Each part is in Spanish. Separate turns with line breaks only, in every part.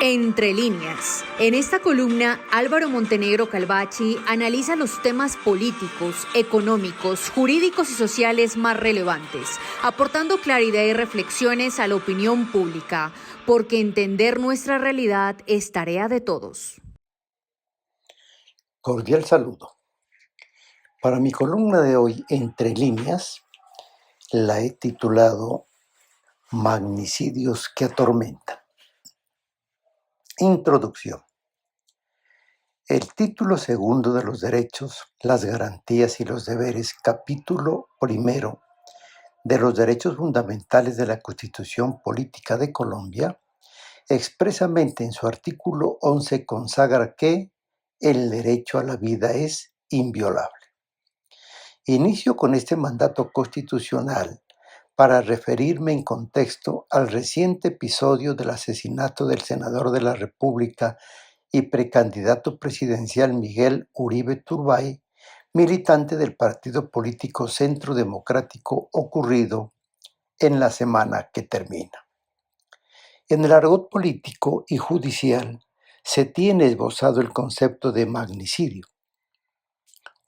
Entre líneas. En esta columna, Álvaro Montenegro Calvachi analiza los temas políticos, económicos, jurídicos y sociales más relevantes, aportando claridad y reflexiones a la opinión pública, porque entender nuestra realidad es tarea de todos.
Cordial saludo. Para mi columna de hoy, Entre líneas, la he titulado Magnicidios que atormentan. Introducción. El título segundo de los derechos, las garantías y los deberes, capítulo primero de los derechos fundamentales de la Constitución Política de Colombia, expresamente en su artículo 11 consagra que el derecho a la vida es inviolable. Inicio con este mandato constitucional para referirme en contexto al reciente episodio del asesinato del senador de la República y precandidato presidencial Miguel Uribe Turbay, militante del partido político Centro Democrático, ocurrido en la semana que termina. En el argot político y judicial se tiene esbozado el concepto de magnicidio.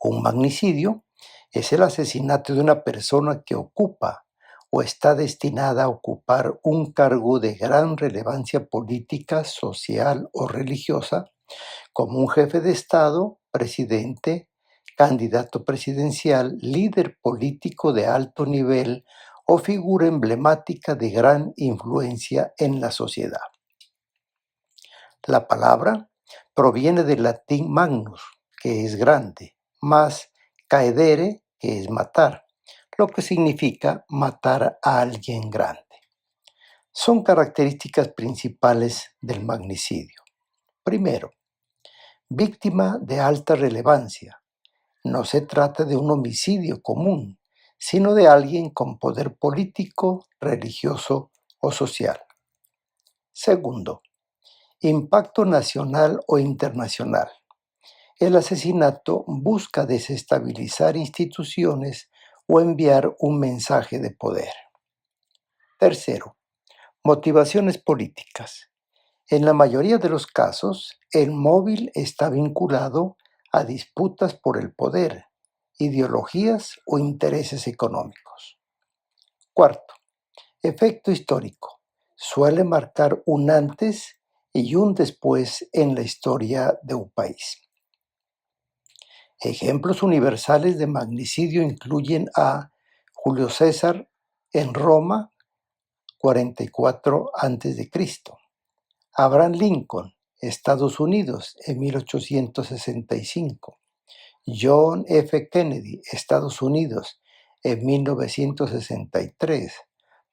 Un magnicidio es el asesinato de una persona que ocupa o está destinada a ocupar un cargo de gran relevancia política, social o religiosa, como un jefe de Estado, presidente, candidato presidencial, líder político de alto nivel o figura emblemática de gran influencia en la sociedad. La palabra proviene del latín magnus, que es grande, más caedere, que es matar, lo que significa matar a alguien grande. Son características principales del magnicidio. Primero, víctima de alta relevancia. No se trata de un homicidio común, sino de alguien con poder político, religioso o social. Segundo, impacto nacional o internacional. El asesinato busca desestabilizar instituciones o enviar un mensaje de poder. Tercero, motivaciones políticas. En la mayoría de los casos, el móvil está vinculado a disputas por el poder, ideologías o intereses económicos. Cuarto, efecto histórico. Suele marcar un antes y un después en la historia de un país. Ejemplos universales de magnicidio incluyen a Julio César en Roma, 44 a.C., Abraham Lincoln, Estados Unidos, en 1865, John F. Kennedy, Estados Unidos, en 1963,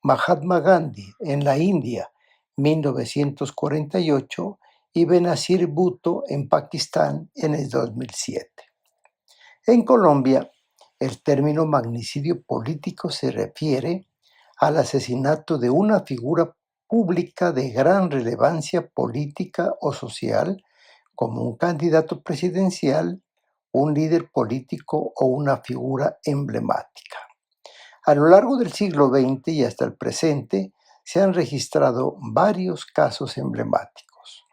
Mahatma Gandhi, en la India, 1948, y Benazir Bhutto, en Pakistán, en el 2007. En Colombia, el término magnicidio político se refiere al asesinato de una figura pública de gran relevancia política o social, como un candidato presidencial, un líder político o una figura emblemática. A lo largo del siglo XX y hasta el presente, se han registrado varios casos emblemáticos.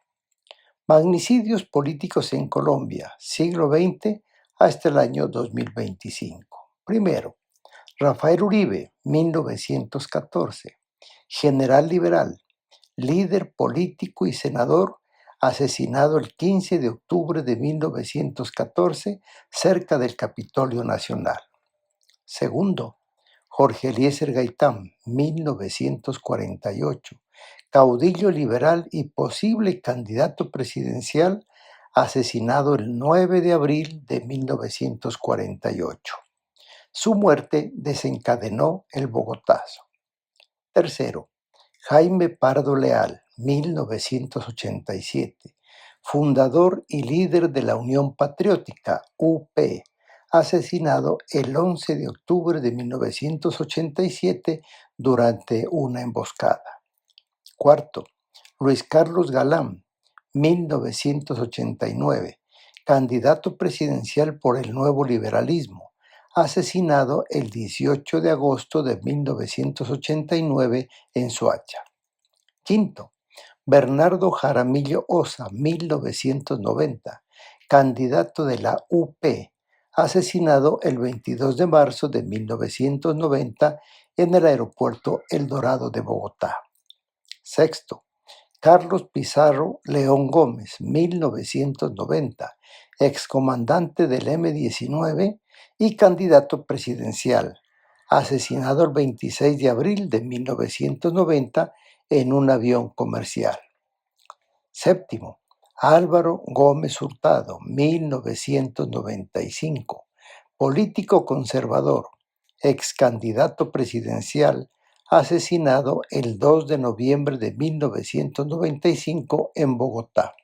Magnicidios políticos en Colombia, siglo XX hasta el año 2025. Primero, Rafael Uribe, 1914, general liberal, líder político y senador, asesinado el 15 de octubre de 1914 cerca del Capitolio Nacional. Segundo, Jorge Eliezer Gaitán, 1948, caudillo liberal y posible candidato presidencial, asesinado el 9 de abril de 1948. Su muerte desencadenó el Bogotazo. Tercero, Jaime Pardo Leal, 1987, fundador y líder de la Unión Patriótica, UP, asesinado el 11 de octubre de 1987 durante una emboscada. Cuarto, Luis Carlos Galán, 1989, candidato presidencial por el Nuevo Liberalismo, asesinado el 18 de agosto de 1989 en Soacha. Quinto, Bernardo Jaramillo Ossa, 1990, candidato de la UP, asesinado el 22 de marzo de 1990 en el aeropuerto El Dorado de Bogotá. Sexto, Carlos Pizarro León Gómez, 1990, excomandante del M-19 y candidato presidencial, asesinado el 26 de abril de 1990 en un avión comercial. Séptimo, Álvaro Gómez Hurtado, 1995, político conservador, ex candidato presidencial, asesinado el 2 de noviembre de 1995 en Bogotá.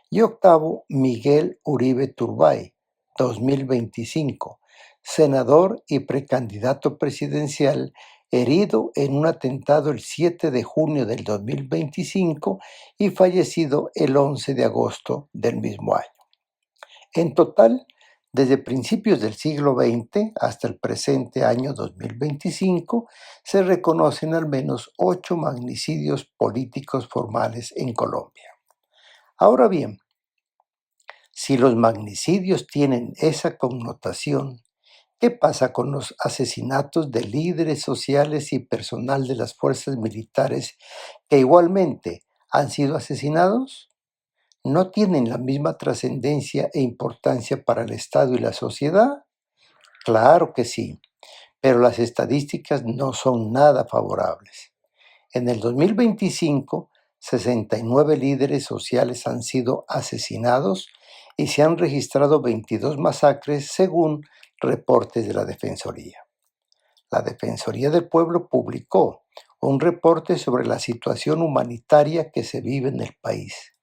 Y octavo, Miguel Uribe Turbay, 2025, senador y precandidato presidencial, herido en un atentado el 7 de junio del 2025 y fallecido el 11 de agosto del mismo año. En total, desde principios del siglo XX hasta el presente año 2025, se reconocen al menos 8 magnicidios políticos formales en Colombia. Ahora bien, si los magnicidios tienen esa connotación, ¿qué pasa con los asesinatos de líderes sociales y personal de las fuerzas militares que igualmente han sido asesinados? ¿No tienen la misma trascendencia e importancia para el Estado y la sociedad? Claro que sí, pero las estadísticas no son nada favorables. En el 2025, 69 líderes sociales han sido asesinados y se han registrado 22 masacres según reportes de la Defensoría. La Defensoría del Pueblo publicó un reporte sobre la situación humanitaria que se vive en el país.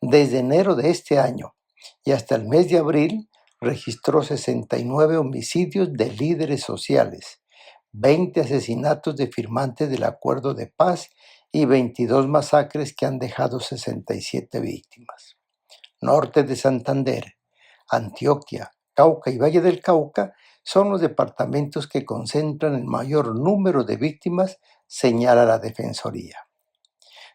Desde enero de este año y hasta el mes de abril registró 69 homicidios de líderes sociales, 20 asesinatos de firmantes del acuerdo de paz y 22 masacres que han dejado 67 víctimas. Norte de Santander, Antioquia, Cauca y Valle del Cauca son los departamentos que concentran el mayor número de víctimas, señala la Defensoría.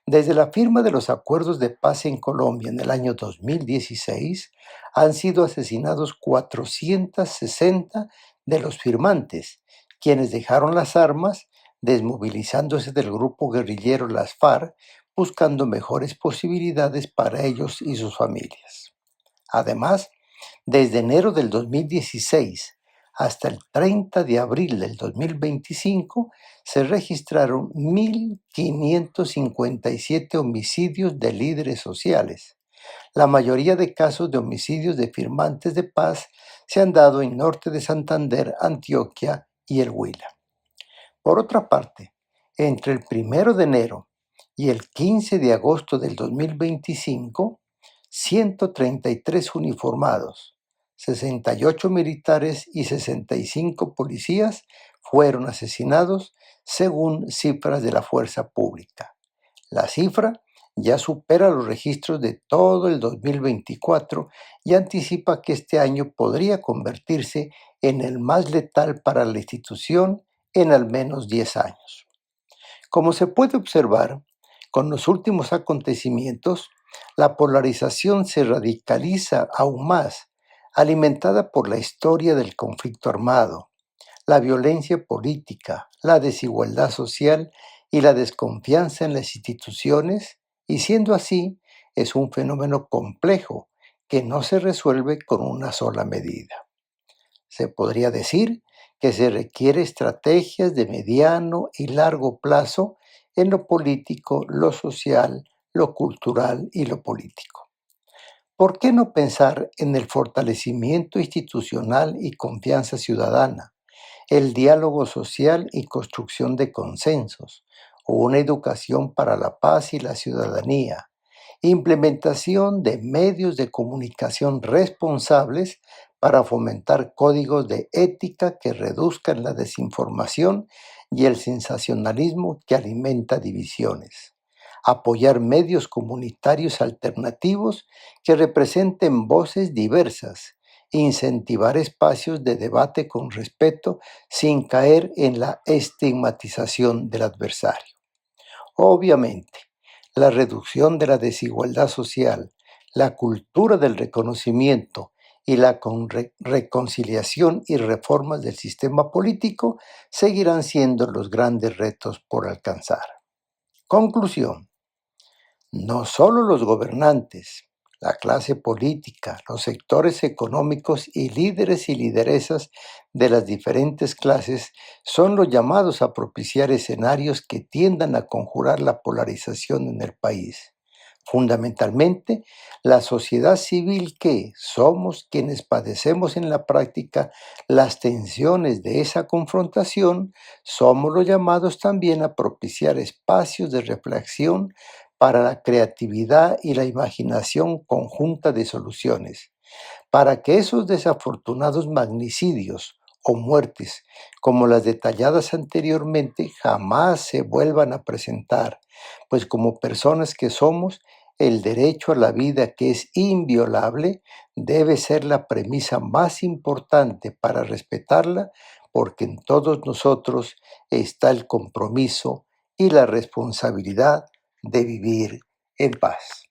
Desde la firma de los acuerdos de paz en Colombia en el año 2016, han sido asesinados 460 de los firmantes, quienes dejaron las armas, desmovilizándose del grupo guerrillero Las FARC, buscando mejores posibilidades para ellos y sus familias. Además, desde enero del 2016 hasta el 30 de abril del 2025 se registraron 1.557 homicidios de líderes sociales. La mayoría de casos de homicidios de firmantes de paz se han dado en Norte de Santander, Antioquia y el Huila. Por otra parte, entre el 1 de enero y el 15 de agosto del 2025, 133 uniformados, 68 militares y 65 policías fueron asesinados según cifras de la fuerza pública. La cifra ya supera los registros de todo el 2024 y anticipa que este año podría convertirse en el más letal para la institución en al menos 10 años. Como se puede observar, con los últimos acontecimientos, la polarización se radicaliza aún más, alimentada por la historia del conflicto armado, la violencia política, la desigualdad social y la desconfianza en las instituciones, y siendo así, es un fenómeno complejo que no se resuelve con una sola medida. Se podría decir que se requiere estrategias de mediano y largo plazo en lo político, lo social, lo cultural y lo político. ¿Por qué no pensar en el fortalecimiento institucional y confianza ciudadana, el diálogo social y construcción de consensos, o una educación para la paz y la ciudadanía, implementación de medios de comunicación responsables para fomentar códigos de ética que reduzcan la desinformación y el sensacionalismo que alimenta divisiones, apoyar medios comunitarios alternativos que representen voces diversas, incentivar espacios de debate con respeto sin caer en la estigmatización del adversario? Obviamente, la reducción de la desigualdad social, la cultura del reconocimiento y la reconciliación y reformas del sistema político seguirán siendo los grandes retos por alcanzar. Conclusión. No solo los gobernantes, la clase política, los sectores económicos y líderes y lideresas de las diferentes clases son los llamados a propiciar escenarios que tiendan a conjurar la polarización en el país. Fundamentalmente, la sociedad civil que somos quienes padecemos en la práctica las tensiones de esa confrontación, somos los llamados también a propiciar espacios de reflexión para la creatividad y la imaginación conjunta de soluciones, para que esos desafortunados magnicidios o muertes, como las detalladas anteriormente, jamás se vuelvan a presentar, pues como personas que somos, el derecho a la vida, que es inviolable, debe ser la premisa más importante para respetarla, porque en todos nosotros está el compromiso y la responsabilidad de vivir en paz.